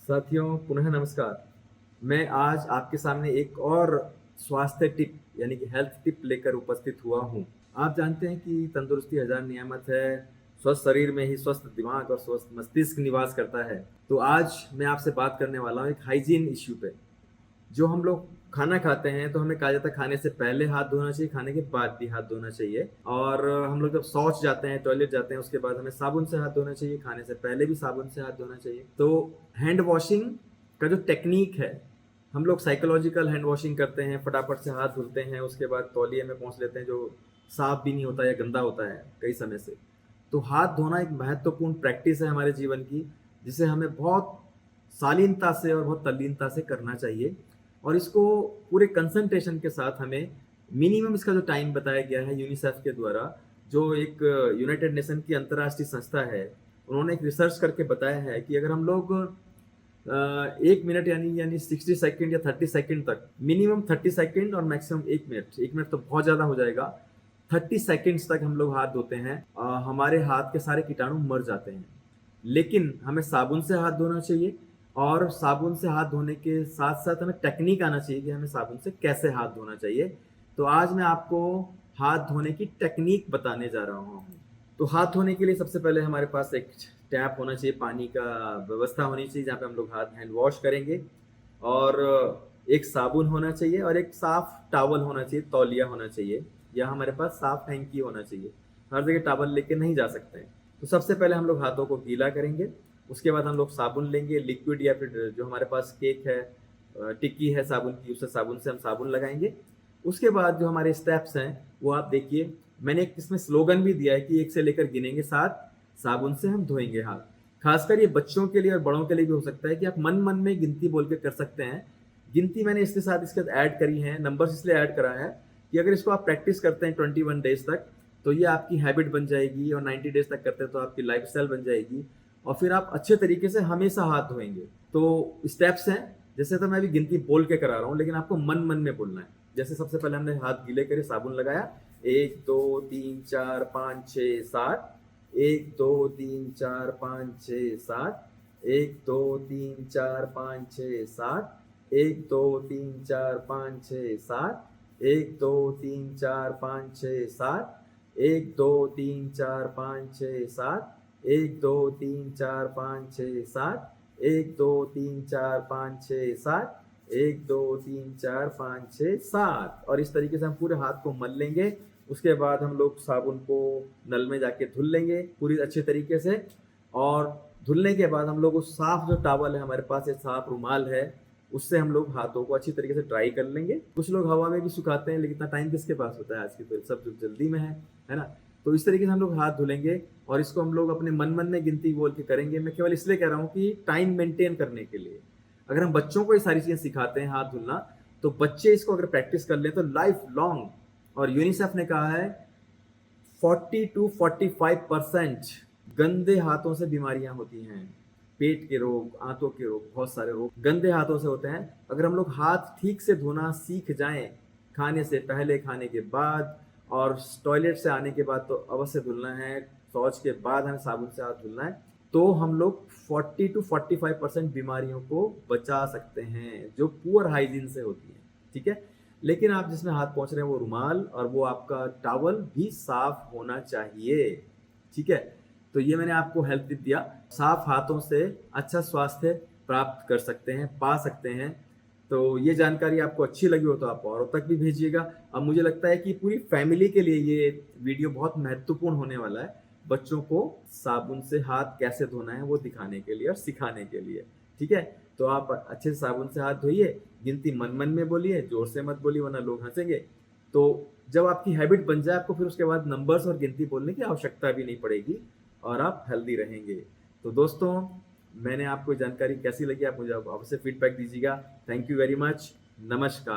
साथियों पुनः नमस्कार। मैं आज आपके सामने एक और स्वास्थ्य टिप यानी कि हेल्थ टिप लेकर उपस्थित हुआ हूँ। आप जानते हैं कि तंदुरुस्ती हज़ार नियामत है, स्वस्थ शरीर में ही स्वस्थ दिमाग और स्वस्थ मस्तिष्क निवास करता है। तो आज मैं आपसे बात करने वाला हूँ एक हाइजीन इश्यू पे। जो हम लोग खाना खाते हैं तो हमें कहा जाता है खाने से पहले हाथ धोना चाहिए, खाने के बाद भी हाथ धोना चाहिए। और हम लोग जब शौच जाते हैं, टॉयलेट जाते हैं, उसके बाद हमें साबुन से हाथ धोना चाहिए, खाने से पहले भी साबुन से हाथ धोना चाहिए। तो हैंड वॉशिंग का जो टेक्नीक है, हम लोग साइकोलॉजिकल हैंड वॉशिंग करते हैं, फटाफट से हाथ धुलते हैं, उसके बाद तौलिए में पहुँच लेते हैं जो साफ भी नहीं होता या गंदा होता है कई समय से। तो हाथ धोना एक महत्वपूर्ण प्रैक्टिस है हमारे जीवन की, जिसे हमें बहुत शालीनता से और बहुत तल्लीनता से करना चाहिए। और इसको पूरे कंसंट्रेशन के साथ हमें मिनिमम इसका जो टाइम बताया गया है यूनिसेफ के द्वारा, जो एक यूनाइटेड नेशन की अंतर्राष्ट्रीय संस्था है, उन्होंने एक रिसर्च करके बताया है कि अगर हम लोग 1 मिनट यानी यानी 60 सेकेंड या 30 सेकेंड तक, मिनिमम 30 सेकेंड और मैक्सिमम 1 मिनट, 1 मिनट तो बहुत ज़्यादा हो जाएगा, 30 सेकेंड्स तक हम लोग हाथ धोते हैं, हमारे हाथ के सारे कीटाणु मर जाते हैं। लेकिन हमें साबुन से हाथ धोना चाहिए, और साबुन से हाथ धोने के साथ साथ हमें टेक्निक आना चाहिए कि हमें साबुन से कैसे हाथ धोना चाहिए। तो आज मैं आपको हाथ धोने की टेक्निक बताने जा रहा हूँ। तो हाथ धोने के लिए सबसे पहले हमारे पास एक टैप होना चाहिए, पानी का व्यवस्था होनी चाहिए जहाँ पे हम लोग हाथ हैंड वॉश करेंगे। और एक साबुन होना चाहिए और एक साफ टॉवल होना चाहिए, तौलिया होना चाहिए, या हमारे पास साफ हैंकी होना चाहिए। हर जगह टॉवल लेके नहीं जा सकते हैं। तो सबसे पहले हम लोग हाथों को गीला करेंगे, उसके बाद हम लोग साबुन लेंगे, लिक्विड या फिर जो हमारे पास केक है, टिक्की है साबुन की, उससे साबुन से हम साबुन लगाएंगे। उसके बाद जो हमारे स्टेप्स हैं वो आप देखिए, मैंने एक इसमें स्लोगन भी दिया है कि 1 से लेकर गिनेंगे 7, साबुन से हम धोएंगे हाथ। खासकर ये बच्चों के लिए और बड़ों के लिए भी हो सकता है कि आप मन मन में गिनती बोल के कर सकते हैं। गिनती मैंने इसके साथ इसके ऐड करी है, नंबर्स इसलिए ऐड करा है कि अगर इसको आप प्रैक्टिस करते हैं 21 डेज तक, तो ये आपकी हैबिट बन जाएगी, और 90 डेज तक करते हैं तो आपकी लाइफस्टाइल बन जाएगी, और फिर आप अच्छे तरीके से हमेशा हाथ धोएंगे। तो स्टेप्स हैं, जैसे तो मैं अभी गिनती बोल के करा रहा हूँ, लेकिन आपको मन मन में बोलना है। जैसे सबसे पहले हमने हाथ गीले करे, साबुन लगाया, 1 2 3 4 5 6 7, 1 2 3 4 5 6 7, 1 2 3 4 5 6 7, 1 2 3 4 5 6 7, 1 2 3 4 5 6 7, 1 2 3 4 5 6 7, 1 2 3 4 5 6 7, 1 2 3 4 5 6 7, 1 2 3 4 5 6 7, और इस तरीके से हम पूरे हाथ को मल लेंगे। उसके बाद हम लोग साबुन को नल में जाके धुल लेंगे पूरी अच्छे तरीके से। और धुलने के बाद हम लोग उस साफ जो टॉवल है हमारे पास, एक साफ रुमाल है, उससे हम लोग हाथों को अच्छी तरीके से ड्राई कर लेंगे। कुछ लोग हवा में भी सुखाते हैं, लेकिन इतना टाइम किसके पास होता है, आज की तो सब जो जल्दी में है ना। तो इस तरीके से हम लोग हाथ धुलेंगे, और इसको हम लोग अपने मन मन में गिनती बोल के करेंगे। मैं केवल इसलिए कह रहा हूँ कि टाइम मेंटेन करने के लिए। अगर हम बच्चों को ये सारी चीज़ें सिखाते हैं हाथ धुलना, तो बच्चे इसको अगर प्रैक्टिस कर लें तो लाइफ लॉन्ग, और यूनिसेफ ने कहा है 40 to 45% गंदे हाथों से बीमारियां होती हैं। पेट के रोग, आंतों के रोग, बहुत सारे रोग गंदे हाथों से होते हैं। अगर हम लोग हाथ ठीक से धोना सीख जाएं, खाने से पहले, खाने के बाद, और टॉयलेट से आने के बाद तो अवश्य धुलना है, शौच के बाद हमें साबुन से हाथ धुलना है, तो हम लोग 40 to 45% बीमारियों को बचा सकते हैं जो पुअर हाइजीन से होती है। ठीक है। लेकिन आप जिसमें हाथ पहुंच रहे हैं वो रुमाल और वो आपका टॉवल भी साफ होना चाहिए। ठीक है। तो ये मैंने आपको हेल्प टिप दिया। साफ हाथों से अच्छा स्वास्थ्य प्राप्त कर सकते हैं, पा सकते हैं। तो ये जानकारी आपको अच्छी लगी हो तो आप औरों तक भी भेजिएगा। अब मुझे लगता है कि पूरी फैमिली के लिए ये वीडियो बहुत महत्वपूर्ण होने वाला है, बच्चों को साबुन से हाथ कैसे धोना है वो दिखाने के लिए और सिखाने के लिए। ठीक है। तो आप अच्छे से साबुन से हाथ धोइए, गिनती मन मन में बोलिए, जोर से मत बोलिए वरना लोग हंसेंगे। तो जब आपकी हैबिट बन जाए, आपको फिर उसके बाद नंबर्स और गिनती बोलने की आवश्यकता भी नहीं पड़ेगी, और आप हेल्दी रहेंगे। तो दोस्तों, मैंने आपको जानकारी कैसी लगी आप मुझे अवश्य फीडबैक दीजिएगा। Thank you very much. नमस्कार।